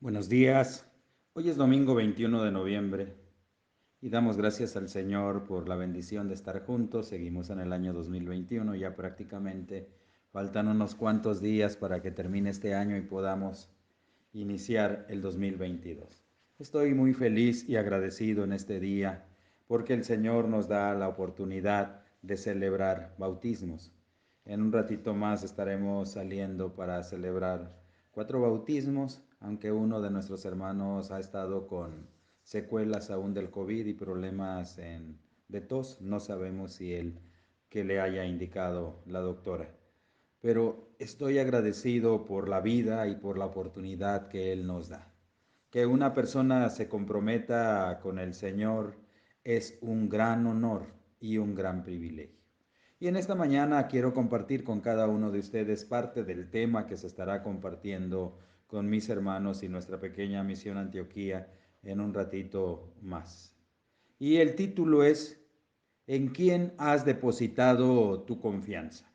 Buenos días. Hoy es domingo 21 de noviembre y damos gracias al Señor por la bendición de estar juntos. Seguimos en el año 2021, ya prácticamente faltan unos cuantos días para que termine este año y podamos iniciar el 2022. Estoy muy feliz y agradecido en este día porque el Señor nos da la oportunidad de celebrar bautismos. En un ratito más estaremos saliendo para celebrar 4 bautismos, aunque uno de nuestros hermanos ha estado con secuelas aún del COVID y problemas de tos. No sabemos si él, que le haya indicado la doctora, pero estoy agradecido por la vida y por la oportunidad que Él nos da. Que una persona se comprometa con el Señor es un gran honor y un gran privilegio. Y en esta mañana quiero compartir con cada uno de ustedes parte del tema que se estará compartiendo con mis hermanos y nuestra pequeña misión Antioquía en un ratito más. Y el título es: ¿En quién has depositado tu confianza?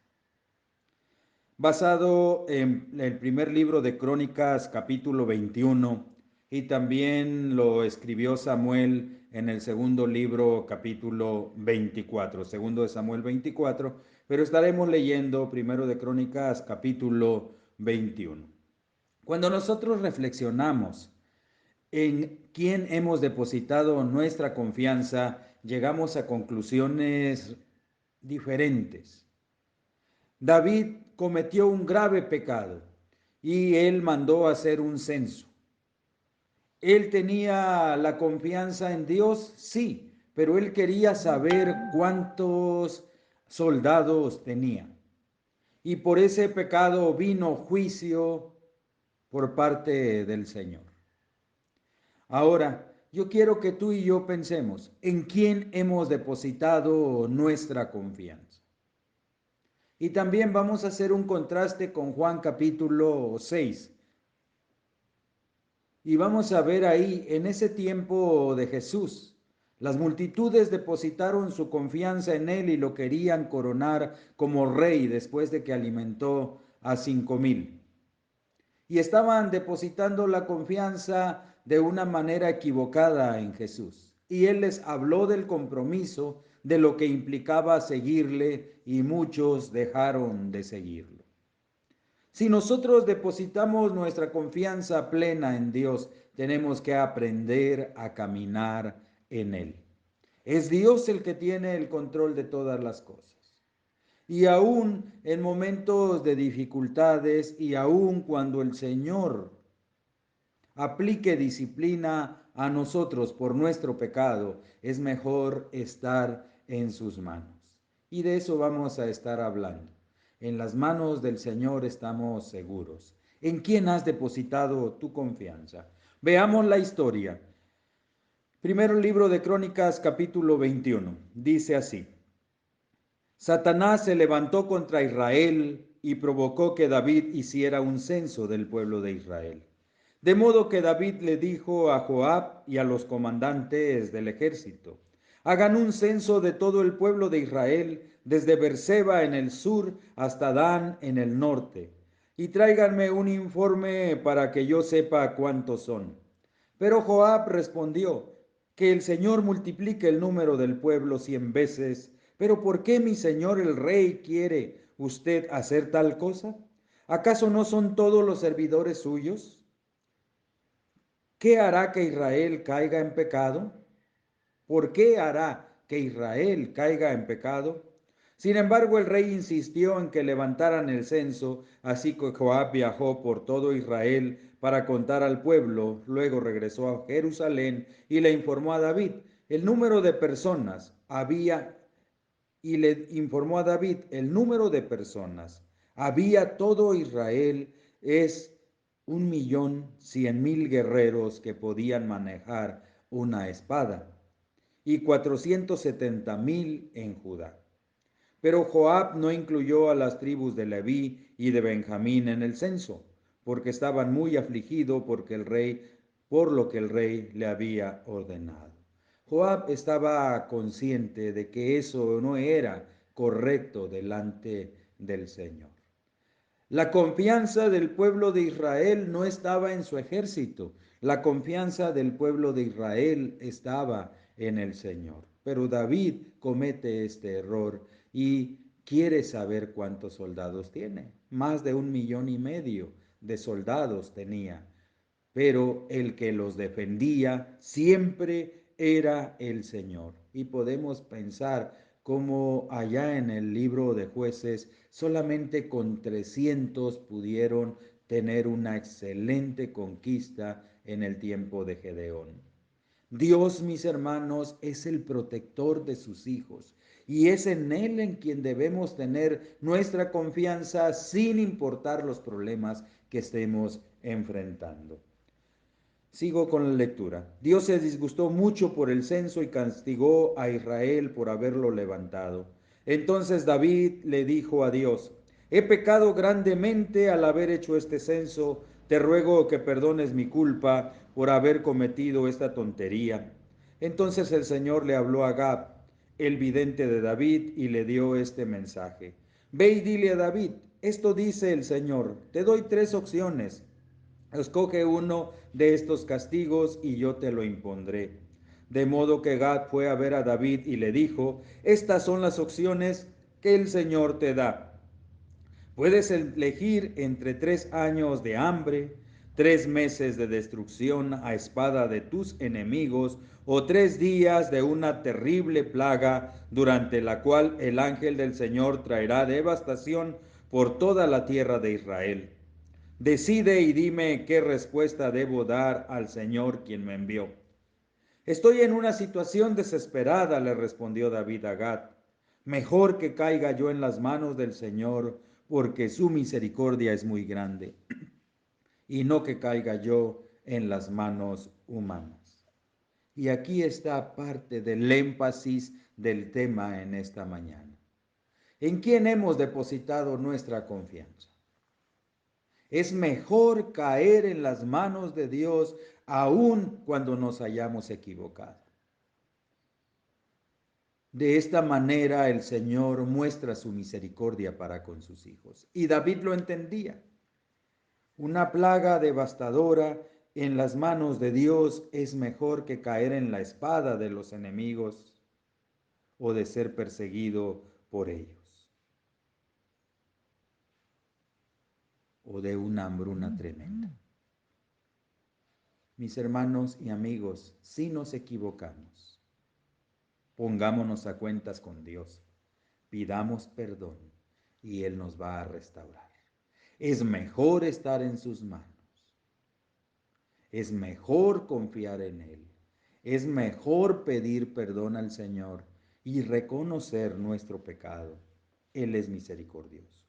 Basado en el primer libro de Crónicas, capítulo 21, y también lo escribió Samuel en el segundo libro, capítulo 24, segundo de Samuel 24, pero estaremos leyendo primero de Crónicas, capítulo 21. Cuando nosotros reflexionamos en quién hemos depositado nuestra confianza, llegamos a conclusiones diferentes. David cometió un grave pecado y él mandó hacer un censo. Él tenía la confianza en Dios, sí, pero él quería saber cuántos soldados tenía. Y por ese pecado vino juicio por parte del Señor. Ahora, yo quiero que tú y yo pensemos en quién hemos depositado nuestra confianza. Y también vamos a hacer un contraste con Juan capítulo 6. Y vamos a ver ahí, en ese tiempo de Jesús, las multitudes depositaron su confianza en él y lo querían coronar como rey después de que alimentó a 5,000. Y estaban depositando la confianza de una manera equivocada en Jesús. Y él les habló del compromiso, de lo que implicaba seguirle, y muchos dejaron de seguirlo. Si nosotros depositamos nuestra confianza plena en Dios, tenemos que aprender a caminar en Él. Es Dios el que tiene el control de todas las cosas. Y aún en momentos de dificultades y aún cuando el Señor aplique disciplina a nosotros por nuestro pecado, es mejor estar en sus manos. Y de eso vamos a estar hablando. En las manos del Señor estamos seguros. ¿En quién has depositado tu confianza? Veamos la historia. Primero libro de Crónicas, capítulo 21. Dice así: Satanás se levantó contra Israel y provocó que David hiciera un censo del pueblo de Israel. De modo que David le dijo a Joab y a los comandantes del ejército: hagan un censo de todo el pueblo de Israel, desde Beerseba en el sur hasta Dan en el norte, y tráiganme un informe para que yo sepa cuántos son. Pero Joab respondió: que el Señor multiplique el número del pueblo 100 veces. Pero ¿por qué mi señor el rey quiere usted hacer tal cosa? ¿Acaso no son todos los servidores suyos? ¿Qué hará que Israel caiga en pecado? ¿Por qué hará que Israel caiga en pecado? Sin embargo, el rey insistió en que levantaran el censo, así que Joab viajó por todo Israel para contar al pueblo. Luego regresó a Jerusalén y le informó a David el número de personas había y le informó a David el número de personas. Había todo Israel es 1,100,000 guerreros que podían manejar una espada y 470,000 en Judá. Pero Joab no incluyó a las tribus de Leví y de Benjamín en el censo, porque estaban muy afligidos por lo que el rey le había ordenado. Joab estaba consciente de que eso no era correcto delante del Señor. La confianza del pueblo de Israel no estaba en su ejército, la confianza del pueblo de Israel estaba en el Señor. Pero David comete este error y quiere saber cuántos soldados tiene. Más de 1,5 millones de soldados tenía, pero el que los defendía siempre era el Señor. Y podemos pensar cómo allá en el libro de Jueces solamente con 300 pudieron tener una excelente conquista en el tiempo de Gedeón. Dios, mis hermanos, es el protector de sus hijos y es en Él en quien debemos tener nuestra confianza sin importar los problemas que estemos enfrentando. Sigo con la lectura. Dios se disgustó mucho por el censo y castigó a Israel por haberlo levantado. Entonces David le dijo a Dios: he pecado grandemente al haber hecho este censo. Te ruego que perdones mi culpa por haber cometido esta tontería. Entonces el Señor le habló a Gad, el vidente de David, y le dio este mensaje: ve y dile a David, esto dice el Señor, te doy 3 opciones. Escoge uno de estos castigos y yo te lo impondré. De modo que Gad fue a ver a David y le dijo: estas son las opciones que el Señor te da. Puedes elegir entre 3 años de hambre, 3 meses de destrucción a espada de tus enemigos, o 3 días de una terrible plaga, durante la cual el ángel del Señor traerá devastación por toda la tierra de Israel. Decide y dime qué respuesta debo dar al Señor quien me envió. Estoy en una situación desesperada, le respondió David a Gad. Mejor que caiga yo en las manos del Señor, porque su misericordia es muy grande, y no que caiga yo en las manos humanas. Y aquí está parte del énfasis del tema en esta mañana. ¿En quién hemos depositado nuestra confianza? Es mejor caer en las manos de Dios aun cuando nos hayamos equivocado. De esta manera el Señor muestra su misericordia para con sus hijos. Y David lo entendía. Una plaga devastadora en las manos de Dios es mejor que caer en la espada de los enemigos o de ser perseguido por ellos, o de una hambruna tremenda. Mis hermanos y amigos, si nos equivocamos, pongámonos a cuentas con Dios, pidamos perdón y Él nos va a restaurar. Es mejor estar en sus manos, es mejor confiar en Él, es mejor pedir perdón al Señor y reconocer nuestro pecado. Él es misericordioso.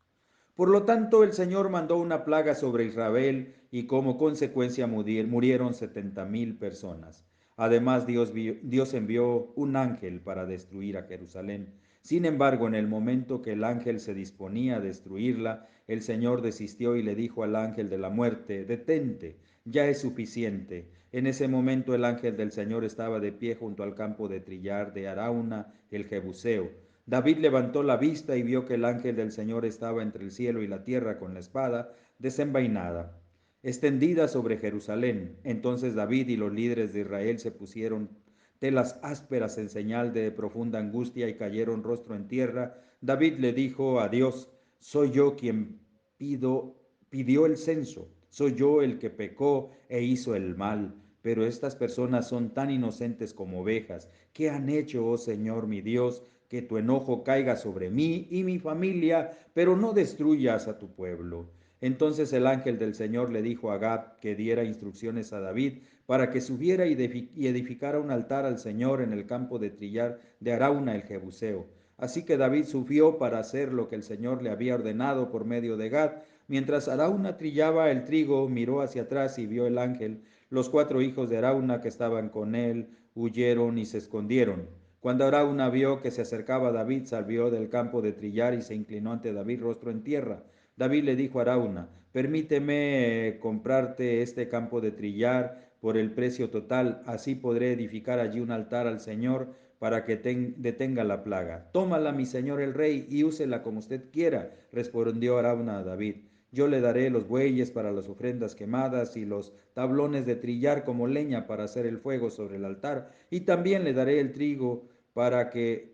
Por lo tanto, el Señor mandó una plaga sobre Israel y como consecuencia murieron 70,000 personas. Además, Dios envió un ángel para destruir a Jerusalén. Sin embargo, en el momento que el ángel se disponía a destruirla, el Señor desistió y le dijo al ángel de la muerte: detente, ya es suficiente. En ese momento el ángel del Señor estaba de pie junto al campo de trillar de Arauna el Jebuseo. David levantó la vista y vio que el ángel del Señor estaba entre el cielo y la tierra con la espada desenvainada, extendida sobre Jerusalén. Entonces David y los líderes de Israel se pusieron telas ásperas en señal de profunda angustia y cayeron rostro en tierra. David le dijo a Dios: soy yo quien pidió el censo, soy yo el que pecó e hizo el mal, pero estas personas son tan inocentes como ovejas. ¿Qué han hecho, oh Señor mi Dios? Que tu enojo caiga sobre mí y mi familia, pero no destruyas a tu pueblo. Entonces el ángel del Señor le dijo a Gad que diera instrucciones a David para que subiera y edificara un altar al Señor en el campo de trillar de Arauna el Jebuseo. Así que David subió para hacer lo que el Señor le había ordenado por medio de Gad. Mientras Arauna trillaba el trigo, miró hacia atrás y vio el ángel. Los 4 hijos de Arauna que estaban con él huyeron y se escondieron. Cuando Arauna vio que se acercaba David, salió del campo de trillar y se inclinó ante David rostro en tierra. David le dijo a Arauna: permíteme comprarte este campo de trillar por el precio total, así podré edificar allí un altar al Señor para que detenga la plaga. Tómala, mi señor el rey, y úsela como usted quiera, respondió Arauna a David. Yo le daré los bueyes para las ofrendas quemadas y los tablones de trillar como leña para hacer el fuego sobre el altar, y también le daré el trigo para que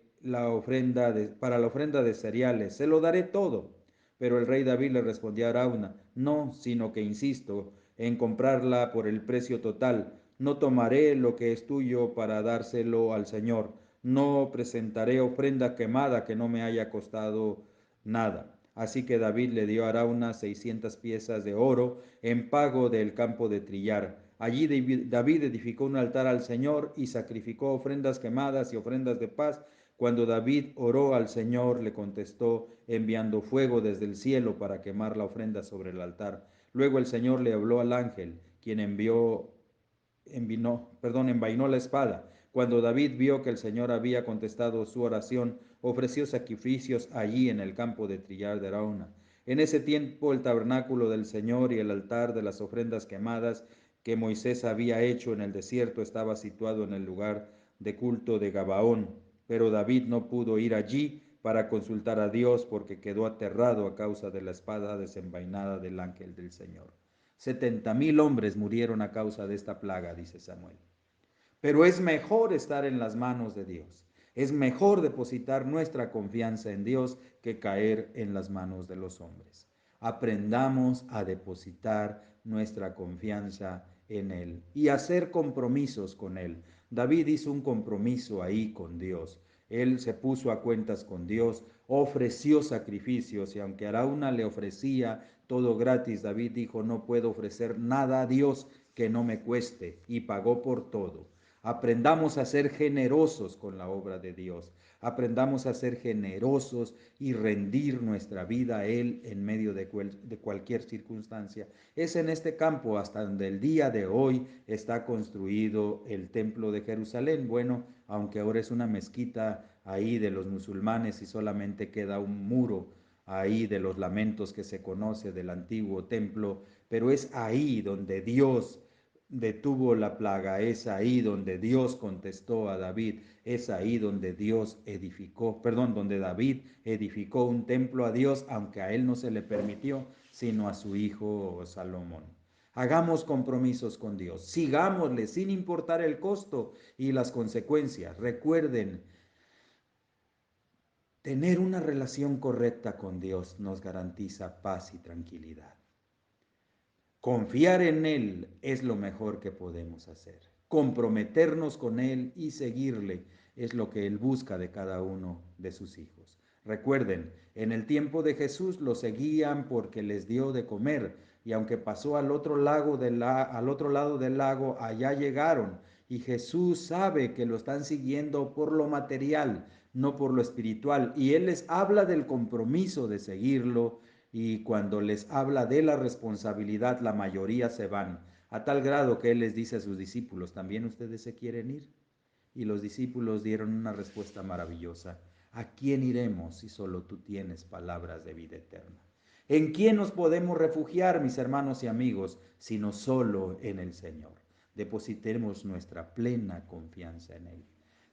para la ofrenda de cereales. Se lo daré todo. Pero el rey David le respondió a Arauna: no, sino que insisto en comprarla por el precio total. No tomaré lo que es tuyo para dárselo al Señor. No presentaré ofrenda quemada que no me haya costado nada. Así que David le dio a Arauna 600 piezas de oro en pago del campo de trillar. Allí David edificó un altar al Señor y sacrificó ofrendas quemadas y ofrendas de paz. Cuando David oró al Señor, le contestó enviando fuego desde el cielo para quemar la ofrenda sobre el altar. Luego el Señor le habló al ángel, quien envainó la espada. Cuando David vio que el Señor había contestado su oración, ofreció sacrificios allí en el campo de trillar de Arauna. En ese tiempo el tabernáculo del Señor y el altar de las ofrendas quemadas que Moisés había hecho en el desierto estaba situado en el lugar de culto de Gabaón. Pero David no pudo ir allí para consultar a Dios porque quedó aterrado a causa de la espada desenvainada del ángel del Señor. 70,000 hombres murieron a causa de esta plaga, dice Samuel. Pero es mejor estar en las manos de Dios. Es mejor depositar nuestra confianza en Dios que caer en las manos de los hombres. Aprendamos a depositar nuestra confianza en Él y hacer compromisos con Él. David hizo un compromiso ahí con Dios. Él se puso a cuentas con Dios, ofreció sacrificios y aunque Arauna le ofrecía todo gratis, David dijo: no puedo ofrecer nada a Dios que no me cueste, y pagó por todo. Aprendamos a ser generosos con la obra de Dios. Aprendamos a ser generosos y rendir nuestra vida a Él en medio de cualquier circunstancia. Es en este campo hasta donde el día de hoy está construido el templo de Jerusalén. Bueno, aunque ahora es una mezquita ahí de los musulmanes y solamente queda un muro ahí de los lamentos que se conoce del antiguo templo, pero es ahí donde Dios detuvo la plaga, es ahí donde Dios contestó a David, es ahí donde donde David edificó un templo a Dios, aunque a él no se le permitió, sino a su hijo Salomón. Hagamos compromisos con Dios, sigámosle sin importar el costo y las consecuencias. Recuerden, tener una relación correcta con Dios nos garantiza paz y tranquilidad. Confiar en Él es lo mejor que podemos hacer. Comprometernos con Él y seguirle es lo que Él busca de cada uno de sus hijos. Recuerden, en el tiempo de Jesús lo seguían porque les dio de comer, y aunque pasó al otro lado del lago, allá llegaron. Y Jesús sabe que lo están siguiendo por lo material, no por lo espiritual. Y Él les habla del compromiso de seguirlo, y cuando les habla de la responsabilidad, la mayoría se van, a tal grado que Él les dice a sus discípulos: ¿también ustedes se quieren ir? Y los discípulos dieron una respuesta maravillosa: ¿a quién iremos si solo tú tienes palabras de vida eterna? ¿En quién nos podemos refugiar, mis hermanos y amigos, sino solo en el Señor? Depositemos nuestra plena confianza en Él.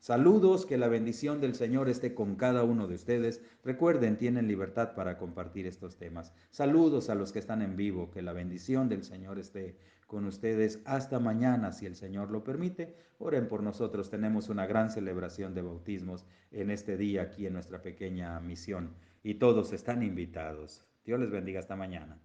Saludos, que la bendición del Señor esté con cada uno de ustedes. Recuerden, tienen libertad para compartir estos temas. Saludos a los que están en vivo, que la bendición del Señor esté con ustedes. Hasta mañana, si el Señor lo permite. Oren por nosotros, tenemos una gran celebración de bautismos en este día aquí en nuestra pequeña misión y todos están invitados. Dios les bendiga, hasta mañana.